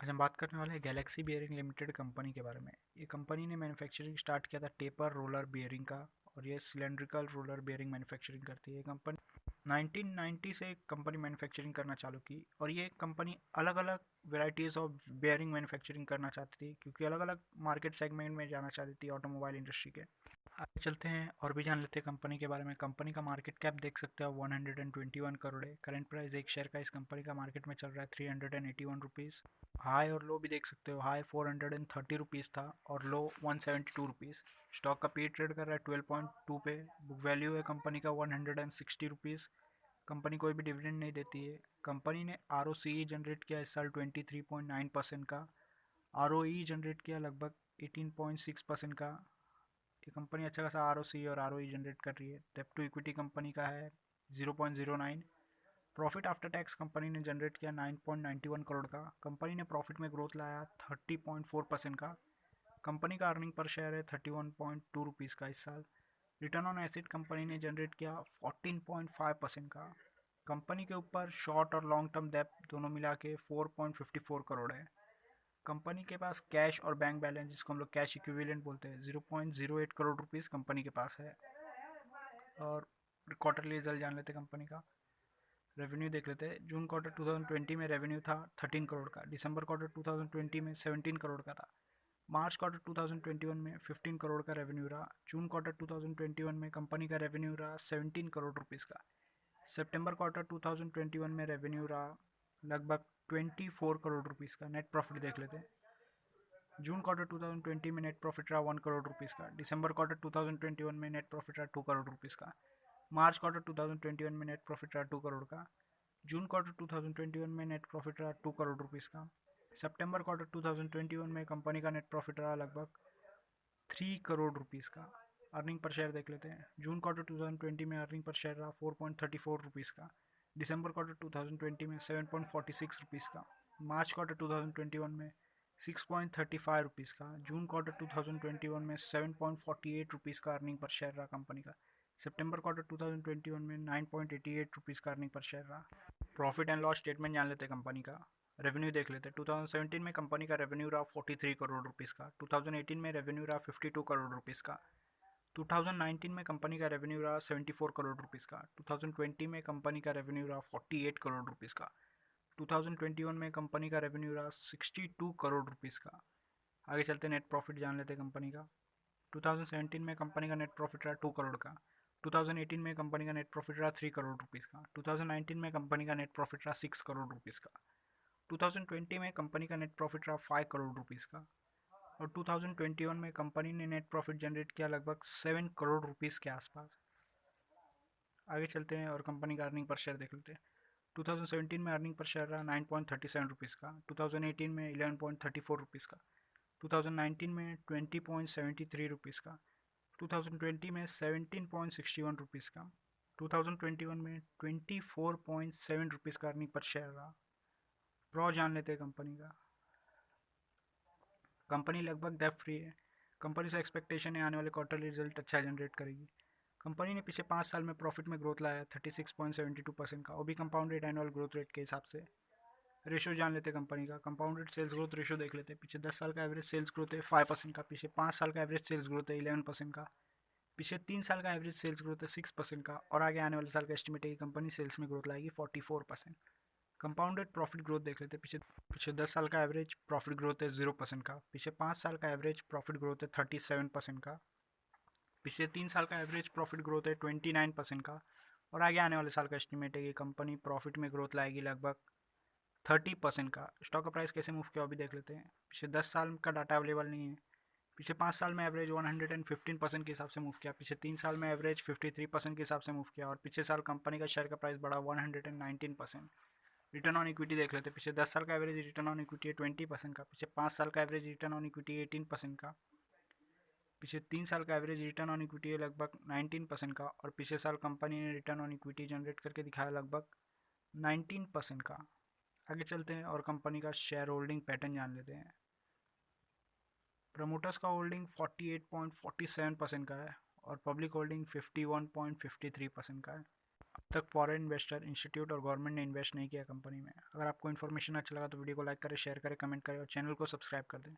आज हम बात करने वाले हैं गैलेक्सी बियरिंग लिमिटेड कंपनी के बारे में। ये कंपनी ने मैन्युफैक्चरिंग स्टार्ट किया था टेपर रोलर बियरिंग का, और ये सिलेंड्रिकल रोलर बियरिंग मैन्युफैक्चरिंग करती है। ये कंपनी 1990 से कंपनी मैन्युफैक्चरिंग करना चालू की, और ये कंपनी अलग अलग वेराइटीज़ ऑफ बियरिंग मैन्युफैक्चरिंग करना चाहती थी, क्योंकि अलग अलग मार्केट सेगमेंट में जाना चाहती थी ऑटोमोबाइल इंडस्ट्री के। आगे चलते हैं और भी जान लेते हैं कंपनी के बारे में। कंपनी का मार्केट कैप देख सकते हो 121 करोड़ है। करंट प्राइस एक शेयर का इस कंपनी का मार्केट में चल रहा है 381 रुपीज़। हाई और लो भी देख सकते हो, हाई 430 रुपीज़ था और लो 172 रुपीज़। स्टॉक का पी ट्रेड कर रहा है 12.2 पे। बुक वैल्यू है कंपनी का 160 रुपीज़। कंपनी कोई भी डिविडेंड नहीं देती है। कंपनी ने आर जनरेट किया इस साल 23.9% का, आर जनरेट किया लगभग 18.6% का। ये कंपनी अच्छा खासा आर और आर जनरेट कर रही है। डेब्ट टू इक्विटी कंपनी का है 0.09। प्रॉफिट आफ्टर टैक्स कंपनी ने जनरेट किया 9.91 करोड़ का। कंपनी ने प्रॉफिट में ग्रोथ लाया 30.4% का। कंपनी का अर्निंग पर शेयर है 31.2 रुपीज़ का इस साल। रिटर्न ऑन एसिड कंपनी ने जनरेट किया 14.5% का। कंपनी के ऊपर शॉर्ट और लॉन्ग टर्म डेब्ट दोनों मिला के 4.54 करोड़ है। कंपनी के पास कैश और बैंक बैलेंस, जिसको हम लोग कैश इक्विवेलेंट बोलते हैं, 0.08 करोड़ रुपीज़ कंपनी के पास है। और क्वार्टरली रिजल्ट जान लेते कंपनी का। रेवेन्यू देख लेते हैं। जून क्वार्टर 2020 में रेवेन्यू था 13 करोड़ का। दिसंबर क्वार्टर 2020 में 17 करोड़ का था। मार्च क्वार्टर 2021 में 15 करोड़ का रेवेन्यू रहा। जून क्वार्टर 2021 में कंपनी का रेवेन्यू रहा 17 करोड़ रुपीज़ का। सितंबर क्वार्टर 2021 में रेवेन्यू रहा लगभग 24 करोड़ रुपीज़ का। नेट प्रॉफिट देख लेते हैं। जून क्वार्टर 2020 में नेट प्रॉफिट रहा 1 करोड़ रुपीज़ का। दिसंबर क्वार्टर 2021 में नेट प्रॉफिट रहा 2 करोड़ रुपीज़ का। मार्च क्वार्टर 2021 में नेट प्रॉफिट रहा 2 करोड़ का। जून क्वार्टर 2021 में नेट प्रॉफिट रहा 2 करोड़ रुपीज़ का। सितंबर क्वार्टर 2021 में कंपनी का नेट प्रॉफिट रहा लगभग 3 करोड़ रुपीज़ का। अर्निंग पर शेयर देख लेते हैं। जून क्वार्टर 2020 में अर्निंग पर शेयर रहा 4.34 रुपीज़ का। दिसंबर क्वार्टर 2020 में 7.46 रुपीज़ का। मार्च क्वार्टर 2021 में 6.35 रुपीज़ का। जून क्वार्टर 2021 में 7.48 रुपीज़ का अर्निंग पर शेयर रहा कंपनी का। सितंबर क्वार्टर 2021 में 9.88 रुपीज़ का अर्निंग पर शेयर रहा। प्रॉफिट एंड लॉस स्टेटमेंट जान लेते हैं कंपनी का। रेवेन्यू देख लेते हैं। 2017 में कंपनी का रेवेन्यू रहा 43 करोड़ रुपीज़ का। 2018 में रेवेन्यू रहा 52 करोड़ रुपीज़ का। 2019 में कंपनी का रेवेन्यू रहा 74 करोड़ रुपीज़ का। 2020 में कंपनी का रेवेन्यू रहा 48 करोड़ रुपीज़ का। 2021 में कंपनी का रेवेन्यू रहा 62 करोड़ रुपीज़ का। आगे चलते नेट प्रॉफिट जान लेते हैं कंपनी का। 2017 में कंपनी का नेट प्रॉफिट रहा 2 करोड़ का। 2018 में कंपनी का नेट प्रॉफिट रहा 3 करोड़ रुपीज़ का। 2019 में कंपनी का नेट प्रॉफिट रहा 6 करोड़ रुपीज़ का। 2020 में कंपनी का नेट प्रॉफिट रहा 5 करोड़ रुपीज़ का। और 2021 में कंपनी ने नेट प्रॉफिट जनरेट किया लगभग 7 करोड़ रुपीज़ के आसपास। आगे चलते हैं और कंपनी का अर्निंग पर शेयर देख लेते हैं। 2017 में अर्निंग पर शेयर रहा 9.37 रुपीज़ का। 2018 में 11.34 रुपीज़ का। 2019 में 20.73 रुपीज़ का। 2020 में 17.61 रुपीज़ का। 2021 में 24.7 रुपीज़ का अर्निंग पर शेयर रहा। प्रो जान लेते हैं कंपनी का। कंपनी लगभग डेब्ट फ्री है। कंपनी से एक्सपेक्टेशन है आने वाले क्वार्टरली रिजल्ट अच्छा जनरेट करेगी। कंपनी ने पिछले 5 साल में प्रॉफिट में ग्रोथ लाया 36.72% का, वो भी कंपाउंडेड एनुअल ग्रोथ रेट के हिसाब से। रेशो जान लेते हैं कंपनी का। कंपाउंडेड सेल्स ग्रोथ रेशो देख लेते हैं। पिछले 10 साल का एवरेज सेल्स ग्रोथ है 5% का। पिछले 5 साल का एवरेज सेल्स ग्रोथ है 11% का। पिछले 3 साल का एवरेज सेल्स ग्रोथ है 6% का। और आगे आने वाले साल का एस्टिमेट है कि कंपनी सेल्स में ग्रोथ लाएगी 44%। कंपाउंडेड प्रॉफिट ग्रोथ देख लेते हैं। पिछले 10 साल का एवरेज प्रॉफिट ग्रोथ है 0% का। पिछले 5 साल का एवरेज प्रॉफिट ग्रोथ है 37% का। पिछले 3 साल का एवरेज प्रॉफिट ग्रोथ है 29% का। और आगे आने वाले साल का एस्टिमेट है कि कंपनी प्रॉफिट में ग्रोथ लाएगी लगभग 30% का। स्टॉक का प्राइस कैसे मूव किया अभी देख लेते हैं। पिछले 10 साल का डाटा अवेलेबल नहीं है। पिछले 5 साल में एवरेज 115% के हिसाब से मूव किया। पिछले 3 साल में एवरेज 53% के हिसाब से मूव किया। और पिछले साल कंपनी का शेयर का प्राइस बढ़ा 119%। रिटर्न ऑन इक्विटी देख लेते हैं। पिछले 10 साल का एवरेज रिटर्न ऑन इक्विटी है 20% का। पिछले 5 साल का एवरेज रिटर्न ऑन इक्विटी 18% का। पिछले 3 साल का एवरेज रिटर्न ऑन इक्विटी है लगभग 19% का। और पिछले साल कंपनी ने रिटर्न ऑन इक्विटी जनरेट करके दिखाया लगभग 19% का। आगे चलते हैं और कंपनी का शेयर होल्डिंग पैटर्न जान लेते हैं। प्रमोटर्स का होल्डिंग 48.47% का है और पब्लिक होल्डिंग 51.53% का है। अब तक फॉरेन इन्वेस्टर, इंस्टीट्यूट और गवर्नमेंट ने इन्वेस्ट नहीं किया कंपनी में। अगर आपको इन्फॉर्मेशन अच्छा लगा तो वीडियो को लाइक करें, शेयर करें, कमेंट करें और चैनल को सब्सक्राइब कर दें।